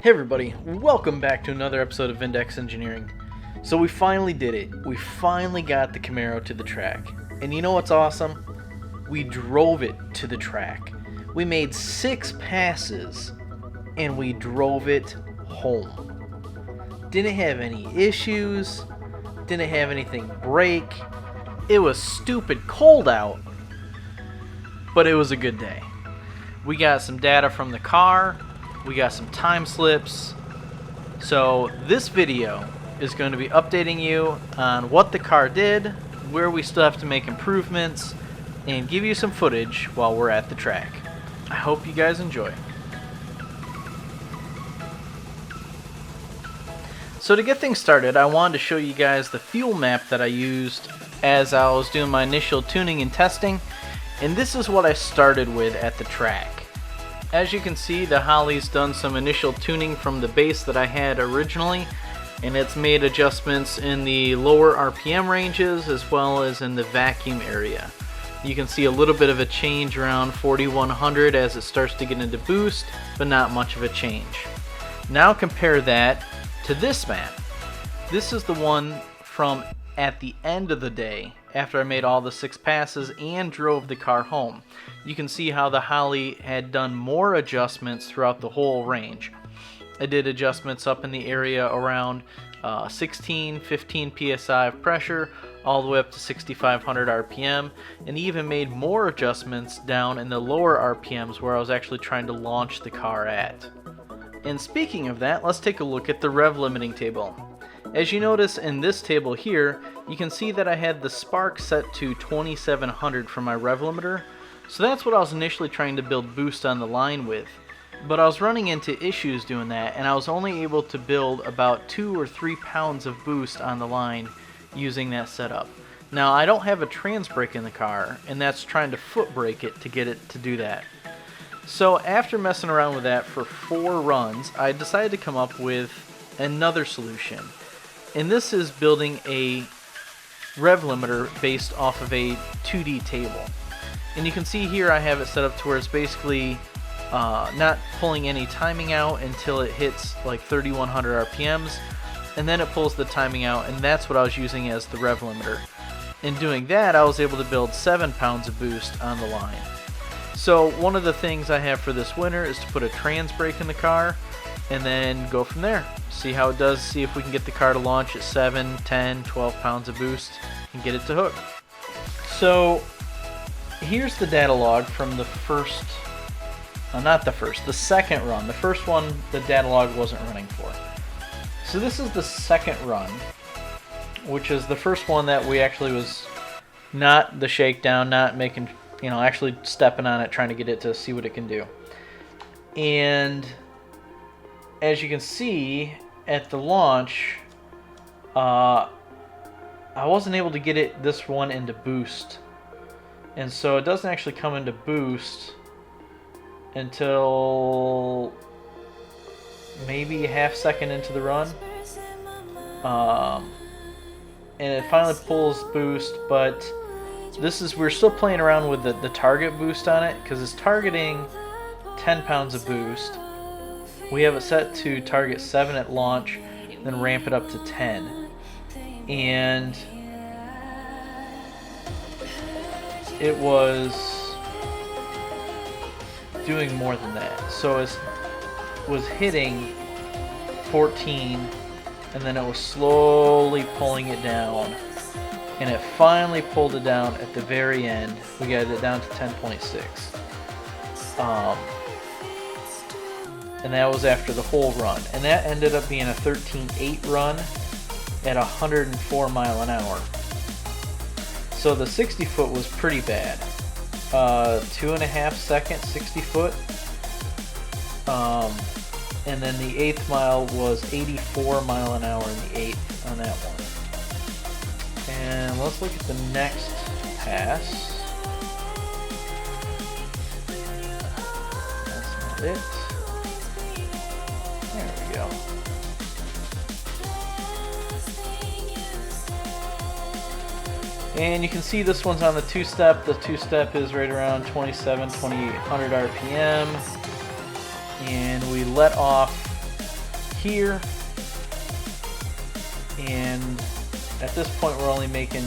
Hey everybody, welcome back to another episode of Index Engineering. So we finally did it. We finally got the Camaro to the track. And you know what's awesome? We drove it to the track. We made 6 passes and we drove it home. Didn't have any issues, didn't have anything break. It was stupid cold out, but it was a good day. We got some data from the car. We got some time slips. So this video is going to be updating you on what the car did, where we still have to make improvements, and give you some footage while we're at the track. I hope you guys enjoy. So to get things started, I wanted to show you guys the fuel map that I used as I was doing my initial tuning and testing, and this is what I started with at the track. As you can see, the Holley's done some initial tuning from the base that I had originally, and it's made adjustments in the lower RPM ranges as well as in the vacuum area. You can see a little bit of a change around 4100 as it starts to get into boost, but not much of a change. Now compare that to this map. This is the one from at the end of the day after I made all the 6 passes and drove the car home. You can see how the Holley had done more adjustments throughout the whole range. I did adjustments up in the area around 16, 15 psi of pressure all the way up to 6500 RPM, and even made more adjustments down in the lower RPMs where I was actually trying to launch the car at. And speaking of that, let's take a look at the rev limiting table. As you notice in this table here, you can see that I had the spark set to 2700 for my rev limiter. So that's what I was initially trying to build boost on the line with. But I was running into issues doing that, and I was only able to build about 2 or 3 pounds of boost on the line using that setup. Now I don't have a trans brake in the car, and that's trying to foot brake it to get it to do that. So after messing around with that for 4 runs, I decided to come up with another solution. And this is building a rev limiter based off of a 2D table. And you can see here I have it set up to where it's basically not pulling any timing out until it hits like 3100 RPMs, and then it pulls the timing out, and that's what I was using as the rev limiter. In doing that, I was able to build 7 pounds of boost on the line. So one of the things I have for this winter is to put a trans brake in the car and then go from there. See how it does, see if we can get the car to launch at 7, 10, 12 pounds of boost and get it to hook. So here's the data log from the the second run. The first one, the data log wasn't running for. So this is the second run, which is the first one that we actually was not the shakedown, not making, actually stepping on it, trying to get it to see what it can do. And as you can see at the launch, I wasn't able to get this one into boost. And so it doesn't actually come into boost until maybe a half second into the run. And it finally pulls boost, but we're still playing around with the target boost on it because it's targeting 10 pounds of boost. We have it set to target 7 at launch, then ramp it up to 10. And it was doing more than that. So it was hitting 14, and then it was slowly pulling it down. And it finally pulled it down at the very end. We got it down to 10.6. And that was after the whole run. And that ended up being a 13.8 run at 104 mile an hour. So the 60 foot was pretty bad. 2.5 seconds, 60 foot. And then the 8th mile was 84 mile an hour in the 8th on that one. And let's look at the next pass. That's not it. There we go. And you can see this one's on the 2-step. The 2-step is right around 2800 RPM. And we let off here. And at this point we're only making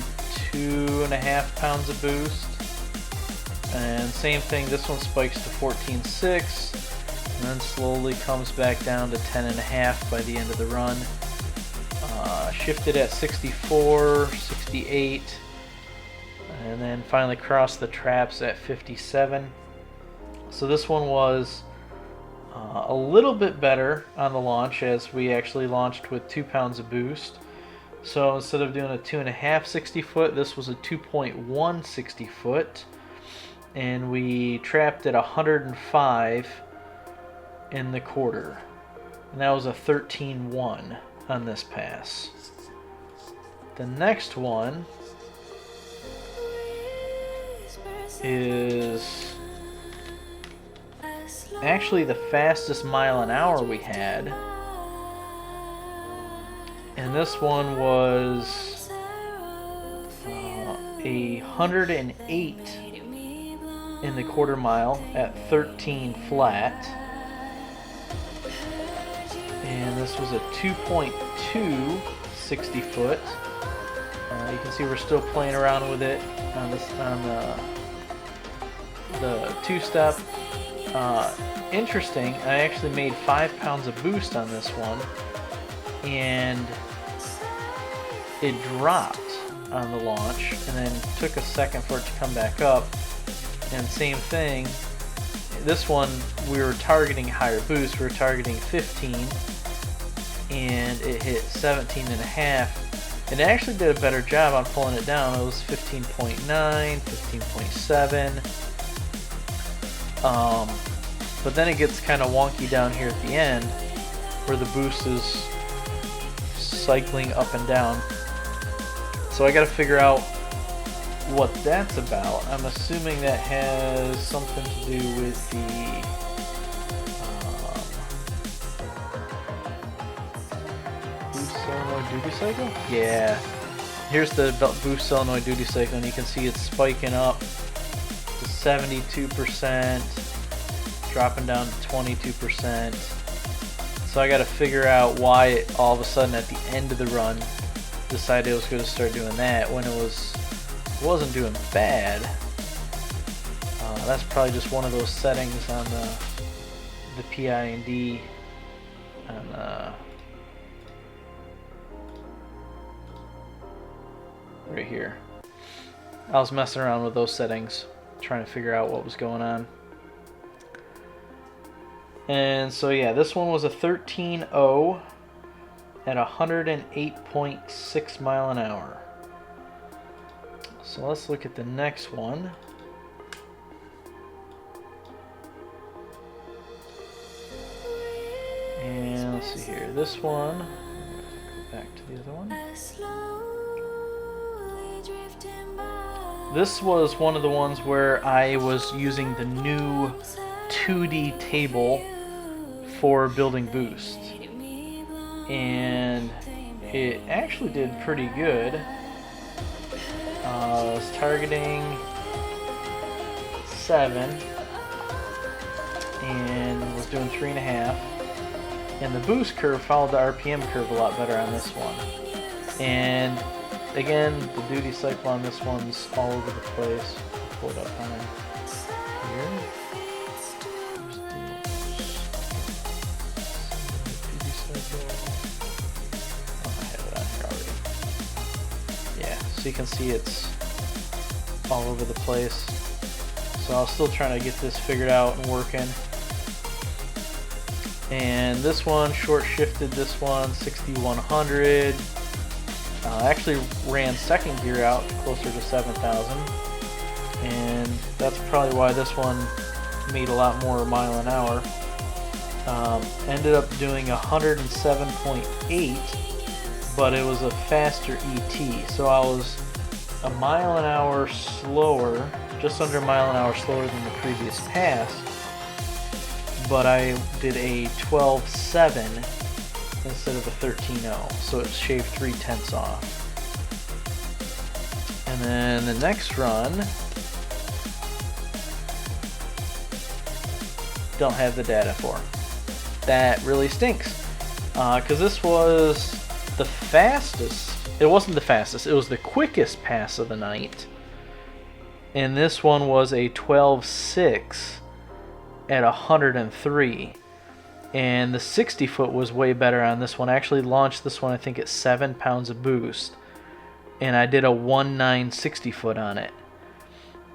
2.5 pounds of boost. And same thing, this one spikes to 14.6 and then slowly comes back down to 10.5 by the end of the run. Shifted at 64, 68, and then finally crossed the traps at 57. So this one was a little bit better on the launch, as we actually launched with 2 pounds of boost. So instead of doing a 2.5 60 foot, this was a 2.1 60 foot, and we trapped at 105 in the quarter, and that was a 13.1 on this pass. The next one is actually the fastest mile an hour we had, and this one was 108 in the quarter mile at 13 flat, and this was a 2.2 60 foot. You can see we're still playing around with it on this, on the two-step. Interesting, I actually made 5 pounds of boost on this one, and it dropped on the launch and then took a second for it to come back up. And same thing, this one we were targeting higher boost, we were targeting 15, and it hit 17.5. And it actually did a better job on pulling it down. It was 15.9, 15.7. But then it gets kind of wonky down here at the end, where the boost is cycling up and down. So I got to figure out what that's about. I'm assuming that has something to do with the boost solenoid duty cycle? Yeah. Here's the boost solenoid duty cycle, and you can see it's spiking up to 72%, dropping down to 22%. So I got to figure out why it all of a sudden at the end of the run decided it was going to start doing that when it wasn't doing bad. That's probably just one of those settings on the PID and right here. I was messing around with those settings, trying to figure out what was going on. And so yeah, this one was a 13.0 at 108.6 mile an hour. So let's look at the next one. And let's see here. This one, go back to the other one. This was one of the ones where I was using the new 2D table for building boost, and it actually did pretty good. I was targeting 7 and was doing 3.5, and the boost curve followed the RPM curve a lot better on this one. And again, the duty cycle on this one's all over the place. I'll pull it up on here. So you can see it's all over the place. So I was still trying to get this figured out and working. And this one, short shifted this one, 6100. Actually ran second gear out closer to 7,000. And that's probably why this one made a lot more mile an hour. Ended up doing 107.8. but it was a faster ET, so I was a mile an hour slower, just under a mile an hour slower than the previous pass, but I did a 12.7 instead of a 13.0, so it shaved 0.3 off. And then the next run, don't have the data for. That really stinks. because this was the fastest. It wasn't the fastest, it was the quickest pass of the night. And this one was a 12.6 at 103. And the 60 foot was way better on this one. I actually launched this one, I think, at 7 pounds of boost. And I did a 1.9 60 foot on it.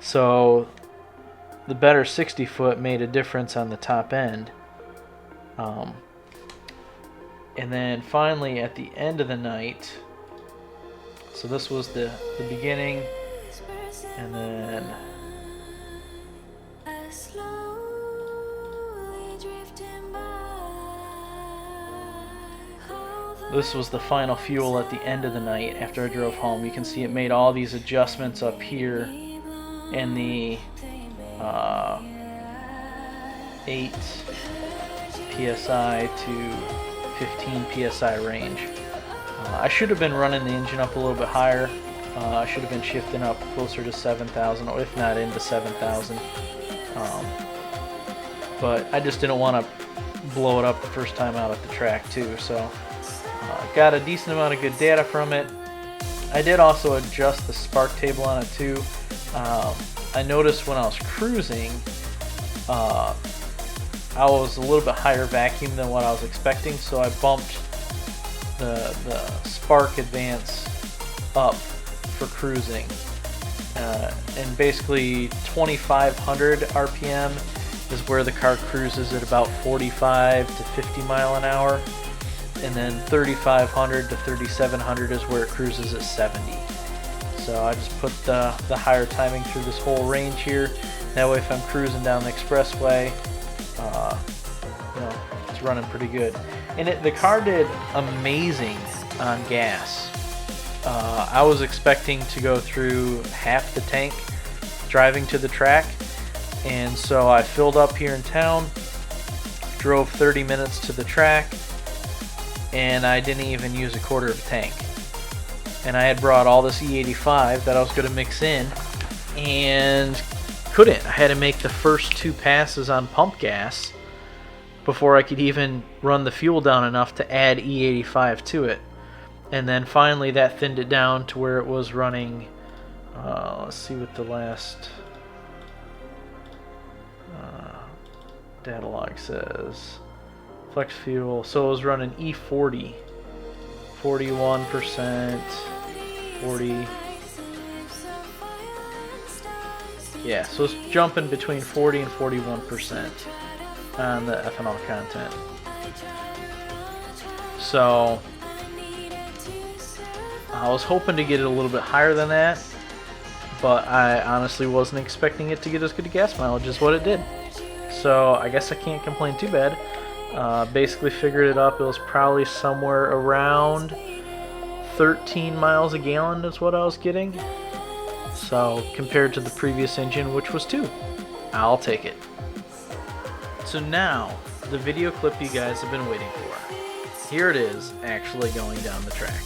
So the better 60 foot made a difference on the top end. And then finally at the end of the night, so this was the beginning, and then this was the final fuel at the end of the night after I drove home. You can see it made all these adjustments up here in the 8 psi to 15 psi range. I should have been running the engine up a little bit higher. I should have been shifting up closer to 7,000, or if not into 7,000. But I just didn't want to blow it up the first time out at the track too. So got a decent amount of good data from it. I did also adjust the spark table on it too. I noticed when I was cruising, I was a little bit higher vacuum than what I was expecting, so I bumped the spark advance up for cruising. And basically 2,500 RPM is where the car cruises at about 45 to 50 mile an hour. And then 3,500 to 3,700 is where it cruises at 70. So I just put the higher timing through this whole range here. That way if I'm cruising down the expressway, you know, it's running pretty good. And the car did amazing on gas. I was expecting to go through half the tank driving to the track. And so I filled up here in town, drove 30 minutes to the track, and I didn't even use a quarter of a tank. And I had brought all this E85 that I was going to mix in, and couldn't. I had to make the first 2 passes on pump gas before I could even run the fuel down enough to add E85 to it. And then finally that thinned it down to where it was running, let's see what the last data log says. Flex fuel, so it was running E40, 41%, 40. Yeah, so it's jumping between 40 and 41% on the ethanol content. So I was hoping to get it a little bit higher than that, but I honestly wasn't expecting it to get as good a gas mileage as what it did. So I guess I can't complain too bad. Basically figured it up. It was probably somewhere around 13 miles a gallon is what I was getting. So compared to the previous engine, which was 2, I'll take it. So now, the video clip you guys have been waiting for. Here it is, actually going down the track.